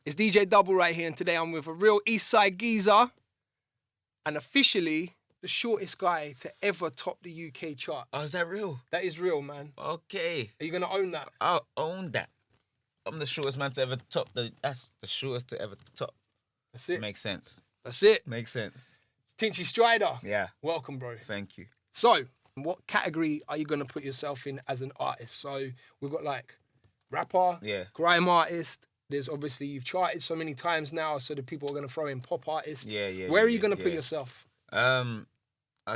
It's DJ DUBL right here, and today I'm with a real Eastside geezer and officially the shortest guy to ever top the UK charts. Oh, is that real? That is real, man. Okay. Are you going to own that? I'll own that. I'm the shortest man to ever top. That's the shortest to ever top. That's it. Makes sense. That's it. Makes sense. It's Tinchy Stryder. Yeah. Welcome, bro. Thank you. So, what category are you going to put yourself in as an artist? So, we've got like rapper, grime artist. There's obviously, you've charted so many times now, so the people are going to throw in pop artist. Where are you going to put yourself? I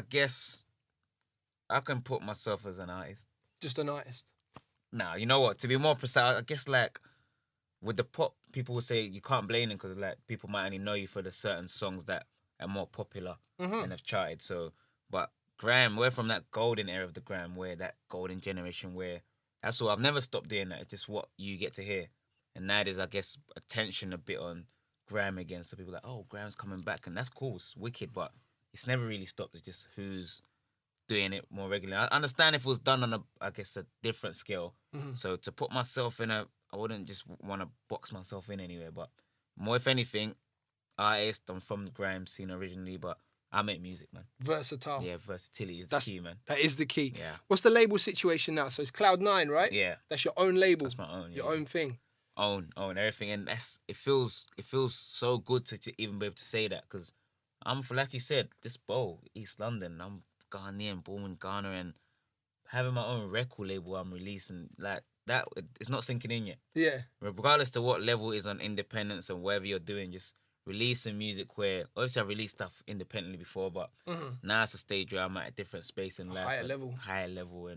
guess I can put myself as an artist. Just an artist? Nah, you know what? To be more precise, I guess like with the pop, people will say you can't blame them because like people might only know you for the certain songs that are more popular and have charted. So, but grime, we're from that golden era of the grime, where that golden generation where that's all. I've never stopped doing that. It's just what you get to hear. And nowadays, I guess, attention a bit on grime again. So people are like, oh, grime's coming back. And that's cool. It's wicked. But it's never really stopped. It's just who's doing it more regularly. I understand if it was done on, a different scale. So to put myself in I wouldn't just want to box myself in anywhere. But more, if anything, artist, I'm from the grime scene originally. But I make music, man. Versatile. Yeah, versatility is the key, man. That is the key. Yeah. What's the label situation now? So it's Cloud9, right? Yeah. That's your own label. That's my own, Your own thing. Own everything, and it feels so good to even be able to say that, because I'm, like you said, this East London, I'm Ghanaian, born in Ghana, and having my own record label I'm releasing like that, it's not sinking in yet. Yeah. Regardless to what level it is on independence and whatever you're doing, just releasing music where obviously I've released stuff independently before, but now it's a stage where I'm at a different space in life, higher level,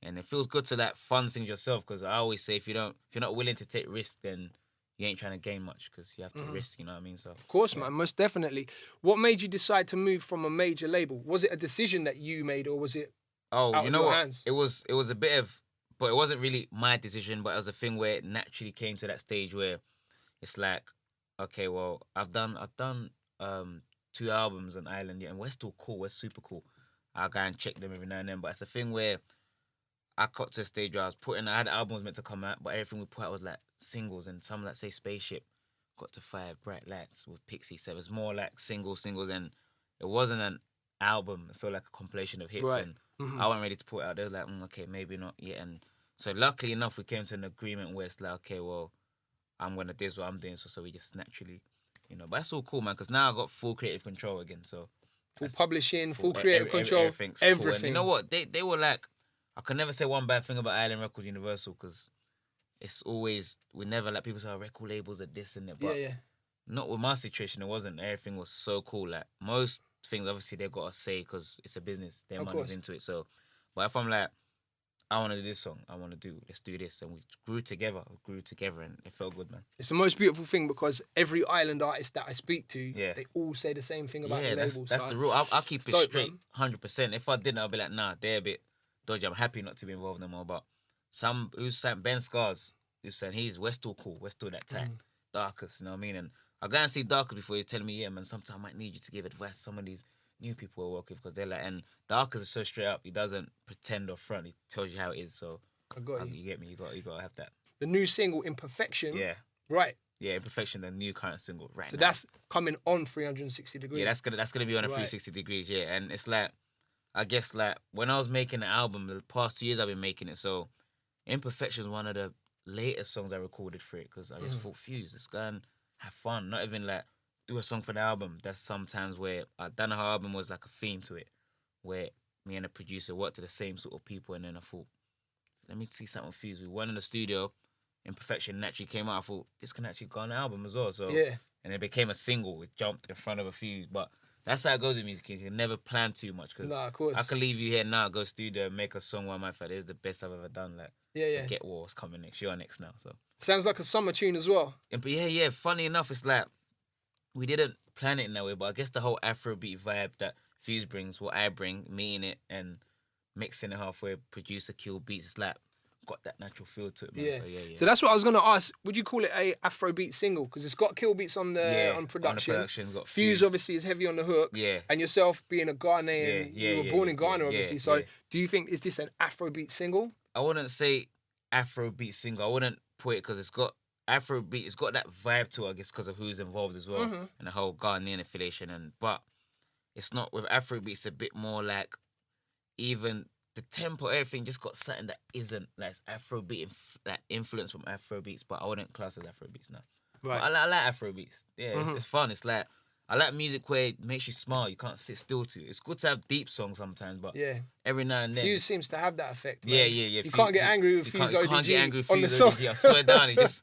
and it feels good to that fun things yourself, because I always say if you're not willing to take risks, then you ain't trying to gain much, because you have to risk, you know what I mean? So of course, man, most definitely. What made you decide to move from a major label? Was it a decision that you made, or was it out of your hands? It was a bit of, but it wasn't really my decision, but it was a thing where it naturally came to that stage where it's like, okay, well, I've done 2 albums on Ireland, and we're still cool, we're super cool. I'll go and check them every now and then, but it's a thing where I got to a stage where I had albums meant to come out, but everything we put out was like singles, and some that say Spaceship got to 5 Bright Lights with Pixie, so it was more like singles, and it wasn't an album. It felt like a compilation of hits, and I wasn't ready to put it out. They was like, okay, maybe not yet, and so luckily enough, we came to an agreement where it's like, okay, well, I'm gonna do what I'm doing, so we just naturally, but that's all cool, man, because now I got full creative control again, so full publishing, full creative control, everything. Cool. And you know what? They were like, I can never say one bad thing about Island Records Universal, because it's always, we never let people say record labels are this and that. But not with my situation, it wasn't. Everything was so cool. Like most things, obviously, they've got to say because it's a business. Their money's into it. So, but if I'm like, I want to do this song, let's do this. And we grew together, and it felt good, man. It's the most beautiful thing, because every island artist that I speak to, they all say the same thing about the label. That's the rule. I'll keep it straight, 100%. If I didn't, I'll be like, nah, they're a bit dodgy. I'm happy not to be involved no more. But who's saying Ben Scars, who's saying we're still cool, we're still that tight. Darkest, you know what I mean? And I go and see Darkest before he's telling me, yeah, man, sometimes I might need you to give advice to some of these new people I work with, because they're like, and Darkest is so straight up, he doesn't pretend or front, he tells you how it is. So I got you. You get me, you got to have that. The new single, Imperfection. Yeah. Right. Yeah, Imperfection, the new current single right so now. That's coming on 360 Degrees. Yeah, that's gonna be on a 360 Degrees, yeah. And it's like, I guess like when I was making the album, the past 2 years I've been making it, so Imperfection is one of the latest songs I recorded for it, because I just thought, fuse, let's go and have fun, not even like do a song for the album. That's sometimes where I done her album was like a theme to it, where me and the producer worked to the same sort of people, and then I thought, let me see something fuse. We went in the studio, Imperfection naturally came out. I thought this can actually go on an album as well. So and it became a single. It jumped in front of a few, but that's how it goes with music. You can never plan too much, because of course. I can leave you here now, go studio, make a song where my fact is the best I've ever done. Like, forget what's coming next. You're next now. So sounds like a summer tune as well. But yeah. Funny enough, it's like we didn't plan it in that way, but I guess the whole Afrobeat vibe that Fuse brings, what I bring, meeting it and mixing it halfway, producer kill beats, it's like got that natural feel to it, man. Yeah. So that's what I was gonna ask. Would you call it a Afrobeat single? Because it's got kill beats on the on production. Got Fuse obviously is heavy on the hook. Yeah. And yourself being a Ghanaian, you were born in Ghana, obviously. So do you think, is this an Afrobeat single? I wouldn't say Afrobeat single. I wouldn't put it, because it's got Afrobeat, it's got that vibe to it, I guess, because of who's involved as well, and the whole Ghanaian affiliation. But it's not with Afrobeat. It's a bit more like even the tempo, everything just got something that isn't like Afrobeat, like influence from Afrobeats. But I wouldn't class as Afrobeats now. Right. But I like Afrobeats. Yeah, it's fun. It's like I like music where it makes you smile. You can't sit still to it. It's good to have deep songs sometimes, but every now and then. Fuse seems to have that effect. Man. Yeah. You can't get angry with Fuse ODG. You can't get angry with Fuse ODG. I swear down, it's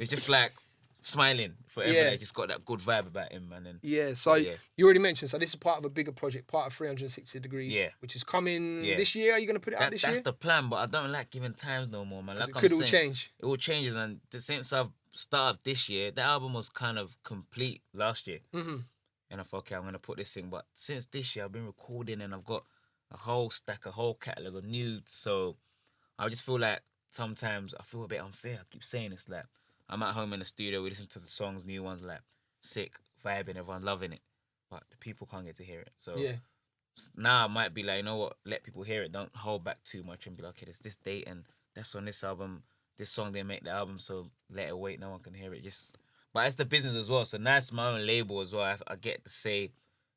just like smiling forever. Yeah. They just got that good vibe about him, man. And, you already mentioned, so this is part of a bigger project, part of 360 Degrees, which is coming this year. Are you going to put it out this year? That's the plan, but I don't like giving times no more, man. Like it could all change. It will change, and since I've started this year, the album was kind of complete last year. And I thought, okay, I'm going to put this in. But since this year, I've been recording and I've got a whole catalogue of nudes. So I just feel like sometimes I feel a bit unfair. I keep saying it's like, I'm at home in the studio, we listen to the songs, new ones, like sick, vibing, everyone's loving it. But the people can't get to hear it. So now I might be like, you know what, let people hear it. Don't hold back too much and be like, okay, there's this date and that's on this album. This song didn't make the album, so let it wait. No one can hear it. But it's the business as well. So now it's my own label as well. I get to say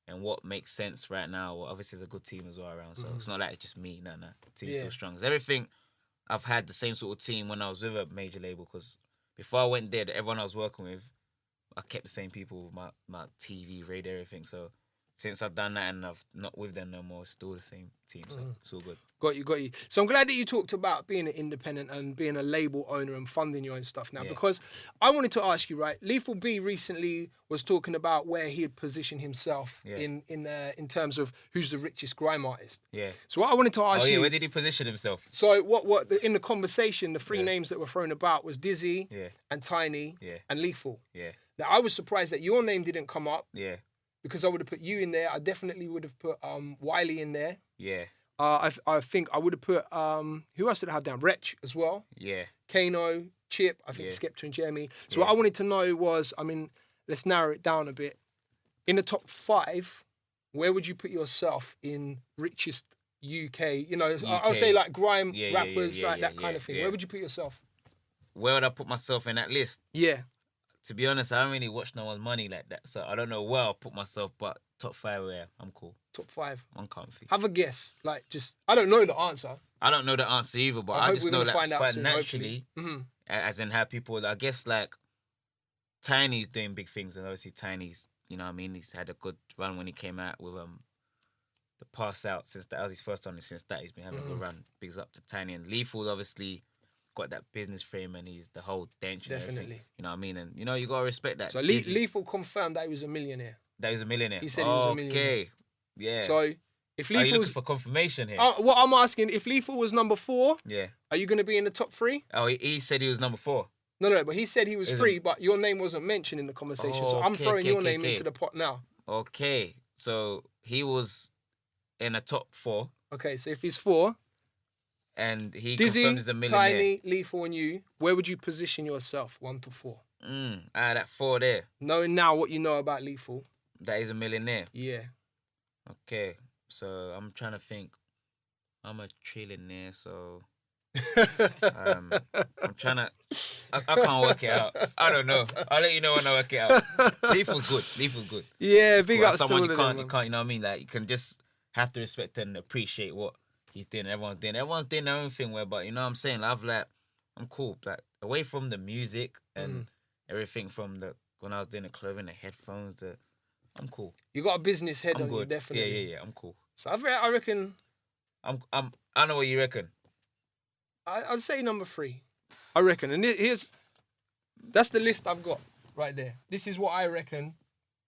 and what makes sense right now. Well, obviously, there's a good team as well around. So it's not like it's just me. No. The team's still strong. It's everything. I've had the same sort of team when I was with a major label because before I went there, everyone I was working with, I kept the same people with my TV, radio, everything. So since I've done that and I've not with them no more, it's still the same team. So it's all good. Got you. So I'm glad that you talked about being an independent and being a label owner and funding your own stuff now, because I wanted to ask you, right? Lethal B recently was talking about where he had positioned himself in terms of who's the richest grime artist. Yeah. So what I wanted to ask you, where did he position himself? So what in the conversation, the three names that were thrown about was Dizzee and Tiny and Lethal. Yeah. Now I was surprised that your name didn't come up. Yeah. Because I would have put you in there. I definitely would have put Wiley in there. Yeah. I think I would have put, who else did I have down? Wretch as well. Yeah. Kano, Chip, I think Skepta and Jeremy. So what I wanted to know was, let's narrow it down a bit. In the top 5, where would you put yourself in richest UK? You know, UK. I'll say like grime rappers, like that kind of thing. Where would you put yourself? Where would I put myself in that list? Yeah. To be honest, I don't really watch no one's money like that. So I don't know where I'll put myself, but top 5, I'm cool. Top 5. I'm comfy. Have a guess. Like, I don't know the answer. I don't know the answer either, but I just know that financially, as in how people, I guess like, Tiny's doing big things, and obviously Tiny's, you know what I mean, he's had a good run when he came out with the Pass Out, since that was his first time, since that he's been having a good run. Bigs up to Tiny, and Lethal obviously got that business frame and he's the whole dench. Definitely. You know what I mean? And, you know, you got to respect that. So Lethal confirmed that he was a millionaire. That he was a millionaire? He said he was a millionaire. Okay. Yeah. So if Lethal are you looking for confirmation here? What I'm asking, if Lethal was number 4, are you going to be in the top 3? Oh, he said he was number 4. No, but he said he was 3, but your name wasn't mentioned in the conversation. So I'm throwing your name into the pot now. Okay. So he was in the top 4. Okay, so if he's 4... And he confirmed he's a millionaire. Tiny, Lethal, and you. Where would you position yourself, 1 to 4? That 4 there. Knowing now what you know about Lethal. That he's a millionaire. Yeah. Okay, so I'm trying to think. I'm a trillionaire, so I'm trying to. I can't work it out. I don't know. I'll let you know when I work it out. Lethal's good. Yeah, big up someone you can't. You know what I mean? Like you can just have to respect and appreciate what he's doing. Everyone's doing their own thing. But you know what I'm saying? I'm cool. Like away from the music and everything from when I was doing the clothing, the headphones, I'm cool. You got a business head on you, definitely. Yeah. I'm cool. So I reckon. I know what you reckon. I'd say number 3. I reckon, and that's the list I've got right there. This is what I reckon.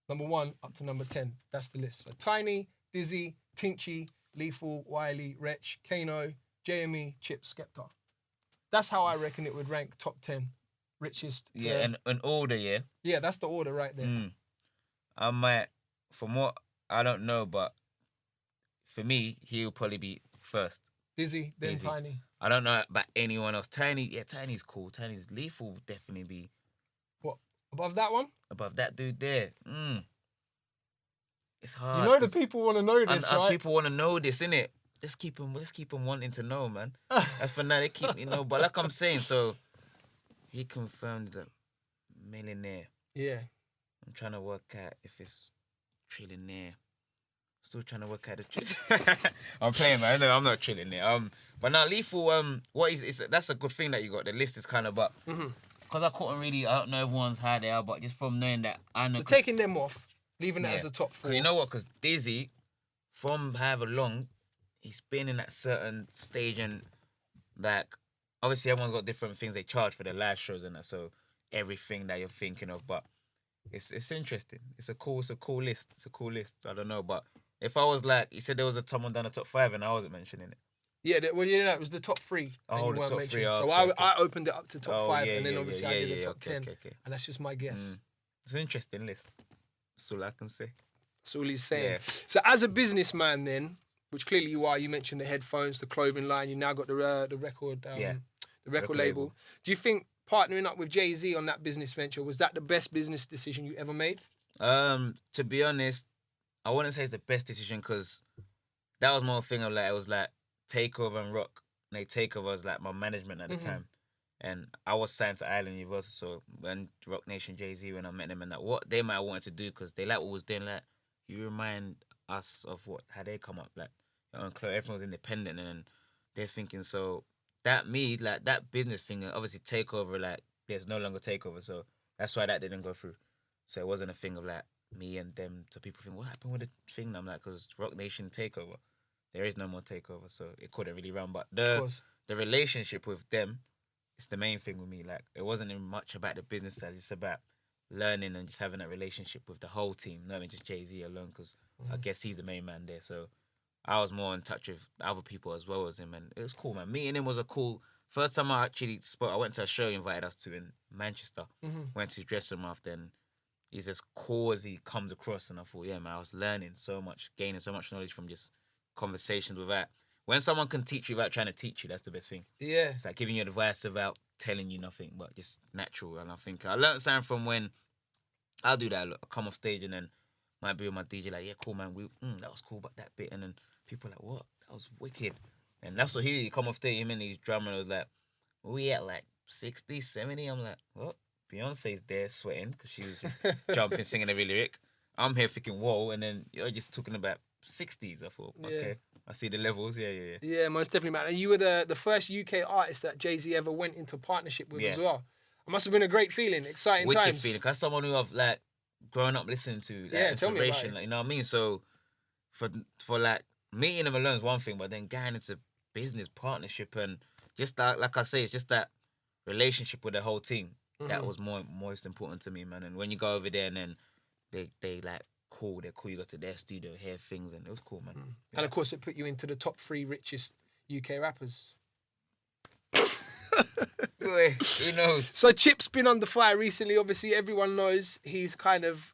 Number 1 up to number 10. That's the list. So Tiny, Dizzee, Tinchy, Lethal, Wiley, Wretch, Kano, JME, Chip, Skepta. That's how I reckon it would rank top 10. Richest. Yeah, and an order, yeah? Yeah, that's the order right there. I might, from what, I don't know, but for me, he'll probably be first. Dizzee, then Tiny. I don't know about anyone else. Tiny's cool. Tiny's Lethal would definitely be. What, above that one? Above that dude there. It's hard. You know the people want to know this, right? People want to know this, innit? Let's keep them wanting to know, man. As for now, they keep, but like I'm saying, so he confirmed that millionaire. Yeah. I'm trying to work out if it's trillionaire. Still trying to work out the I'm playing, man. No, I'm not trillionaire. But now Lethal. What is? That's a good thing that you got. The list is kind of, but because I couldn't really. I don't know everyone's how they are, but just from knowing that I know. So taking them off, leaving it as a top 4. You know what? Because Dizzee, from however long, he's been in that certain stage, and like obviously everyone's got different things they charge for their live shows and that. So everything that you're thinking of, but it's interesting. It's a cool list. It's a cool list. I don't know, but if I was like, you said there was someone down the top 5 and I wasn't mentioning it. Yeah, it was the top 3. Oh, the top 3. So I opened it up to top 5, and then obviously I did the top 10. Okay. And that's just my guess. It's an interesting list. That's all I can say. That's all he's saying. Yeah. So as a businessman then, which clearly you are, you mentioned the headphones, the clothing line, you now got the record label. Do you think partnering up with Jay-Z on that business venture, was that the best business decision you ever made? To be honest, I wouldn't say it's the best decision because that was more a thing of like, it was like Takeover and Rock. And Takeover was like my management at the time. And I was signed to Island Universal, so when Rock Nation, Jay-Z, when I met them and that, what they might have wanted to do, because they like what was doing, like, you remind us of how they come up, like, everyone was independent, and they're thinking, so that business thing, obviously Takeover, like, there's no longer Takeover, so that's why that didn't go through. So it wasn't a thing of like me and them. So people think, what happened with the thing? And I'm like, because Rock Nation Takeover, there is no more Takeover, so it couldn't really run. But the relationship with them, it's the main thing with me. Like, it wasn't even much about the business side. It's about learning and just having that relationship with the whole team, not even just Jay-Z alone, because I guess he's the main man there. So I was more in touch with other people as well as him, and it was cool, man. Meeting him was a cool. First time I actually spoke, I went to a show he invited us to in Manchester. Went to his dressing room after, and he's as cool as he comes across. And I thought, yeah, man, I was learning so much, gaining so much knowledge from just conversations with that. When someone can teach you without trying to teach you, that's the best thing. Yeah. It's like giving you advice without telling you nothing, but just natural. And I think I learned something from when I'll do that. I come off stage and then might be with my DJ like, yeah, cool, man. That was cool, but that bit. And then people are like, what? That was wicked. And that's what he come off stage, him and his drummer was like, we at like 60, 70? I'm like, what? Beyonce's there sweating because she was just jumping, singing every lyric. I'm here thinking, whoa, and then you're just talking about 60s. I thought, okay, I see the levels. Yeah, most definitely, man. And you were the first UK artist that Jay-Z ever went into partnership with as well. It must have been a great feeling, exciting times. Wicked feeling, because someone who I've like grown up listening to, like, tell me about it. Like, you know what I mean? So for like meeting them alone is one thing, but then getting into business partnership and just that, like I say, it's just that relationship with the whole team. That was most important to me, man. And when you go over there and then they like they're cool. You go to their studio, hear things, and it was cool, man. Yeah. And of course, it put you into the top 3 richest UK rappers. Boy, who knows? So Chip's been under fire recently. Obviously, everyone knows he's kind of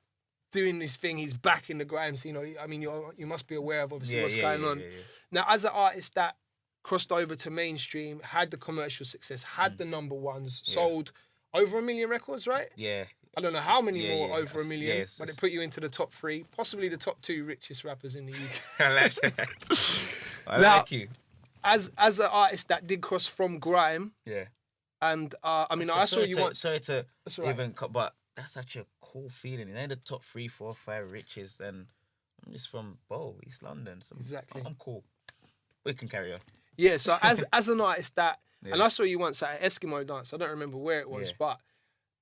doing this thing. He's back in the grime scene. I mean, you must be aware of obviously what's going on. Now, as an artist that crossed over to mainstream, had the commercial success, had the number ones, sold over 1 million records, right? Yeah. I don't know how many more over 1 million, but it put you into the top 3, possibly the top 2 richest rappers in the UK. I like that. I like you. As an artist that did cross from grime, and I mean, I saw you once. Sorry to even cut, but that's such a cool feeling. You're in the top 3, 4, 5 richest, and I'm just from East London, so exactly. I'm cool. We can carry on. Yeah, so as an artist that. Yeah. And I saw you once at an Eskimo dance. I don't remember where it was, but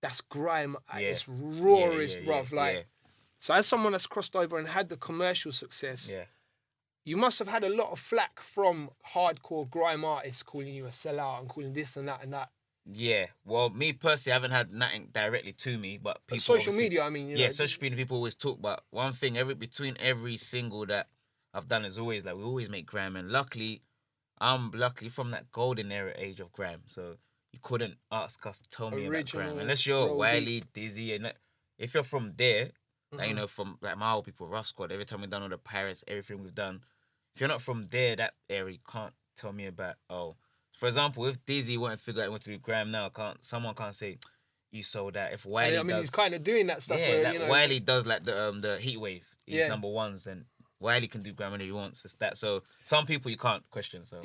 that's grime at its rawest, bruv. So as someone that's crossed over and had the commercial success, you must have had a lot of flack from hardcore grime artists calling you a sellout and calling this and that and that. Yeah, well, me personally, I haven't had nothing directly to me, but people. But social media, I mean, social media people always talk. But one thing, between every single that I've done is always like we always make grime, and luckily. I'm luckily from that golden era age of grime, so you couldn't ask us to tell me about grime unless you're Wiley, Dizzee, and if you're from there, like, you know, from like my old people, Rough Squad. Every time we've done all the Pirates, everything we've done, if you're not from there, that area, you can't tell me about. For example, if Dizzee went to figure out what to do grime now, someone can't say you sold that. If Wiley, he's kind of doing that stuff. Yeah, where, Wiley does like the Heat Wave, he's number ones and. Wiley can do grime when he wants. It's that. So some people you can't question. So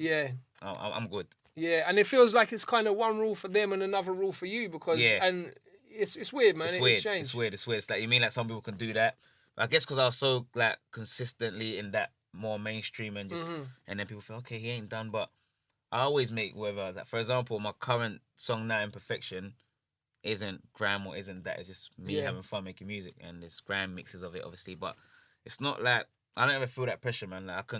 I'm good. Yeah, and it feels like it's kind of one rule for them and another rule for you because and it's weird, man. It's It's weird. strange. It's weird. It's weird. It's like, you mean like some people can do that? But I guess because I was so like consistently in that more mainstream and just, and then people feel, okay, he ain't done. But I always make whether, like, for example, my current song now, Imperfection, isn't grime or isn't that. It's just me having fun making music, and there's grime mixes of it, obviously. But it's not like, I don't ever feel that pressure, man. Like,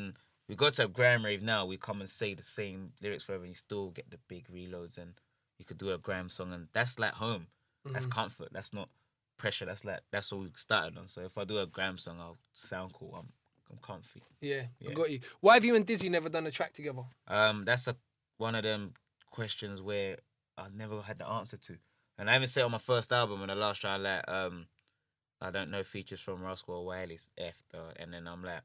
we go to a grime rave now, we come and say the same lyrics forever, and you still get the big reloads, and you could do a grime song, and that's like home. That's comfort. That's not pressure. That's like, that's what we started on. So if I do a grime song, I'll sound cool. I'm comfy. Yeah, I got you. Why have you and Dizzee never done a track together? That's one of them questions where I never had the answer to. And I even said on my first album, on the last track, like, I don't know features from Rascal or Wiley's after. And then I'm like,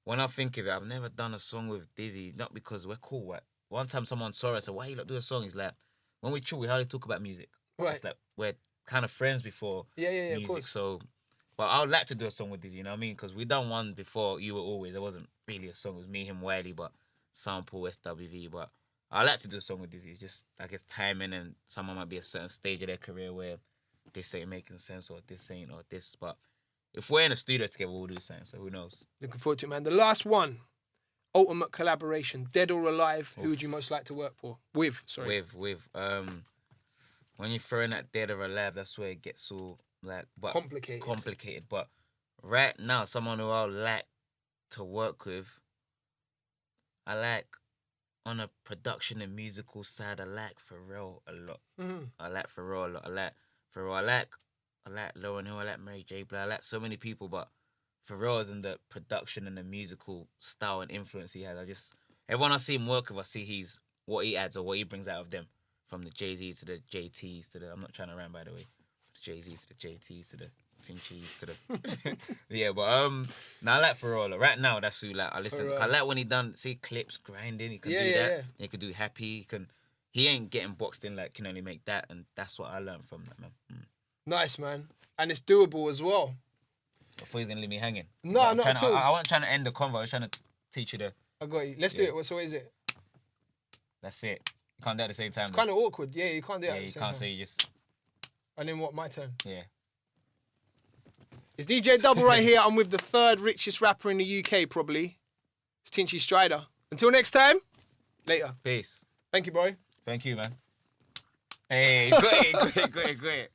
when I think of it, I've never done a song with Dizzee, not because we're cool. Like, one time someone saw us, said, why you not do a song? He's like, when we chill, we hardly talk about music. Right. It's like, we're kind of friends before music. Of course. So, but I would like to do a song with Dizzee, you know what I mean? Because we done one before, You Were Always. There wasn't really a song. It was me, him, Wiley, but sample SWV. But I like to do a song with Dizzee. It's just, I guess, timing, and someone might be at a certain stage of their career where this ain't making sense, or this ain't, or this. But if we're in a studio together, we'll do something. So who knows? Looking forward to it, man. The last one, ultimate collaboration, Dead or Alive. Oof. Who would you most like to work with? With. When you're throwing that Dead or Alive, that's where it gets all like complicated. But right now, someone who I would like to work with, I like, on a production and musical side, I like Pharrell a lot. I like Pharrell a lot. I like Pharrell. I like Lauryn Hill. I like Mary J. Blige. I like so many people, but Pharrell is in the production and the musical style and influence he has. Everyone I see him work with, I see what he adds or what he brings out of them. From the Jay-Z to the JTs to the, I'm not trying to rhyme, by the way, the Jay-Z's to the JTs to the Tinchy's to the yeah, but I like Pharrell. Right now, that's who like I listen. I like when he done clips grinding. He can do that. Yeah. He can do happy. He ain't getting boxed in, like, can only make that, and that's what I learned from that, man. Nice, man, and it's doable as well. I thought he's gonna leave me hanging. No, not at all. I wasn't trying to end the convo. I was trying to teach you the. I got you. Let's do it. So what is it? That's it. You can't do it at the same time. It's kind of awkward. Yeah, you can't do it at the same time. You can't say you just. And then what? My turn. Yeah. It's DJ DUBL right here. I'm with the third richest rapper in the UK, probably. It's Tinchy Stryder. Until next time, later. Peace. Thank you, bro. Thank you, man. Hey, go ahead.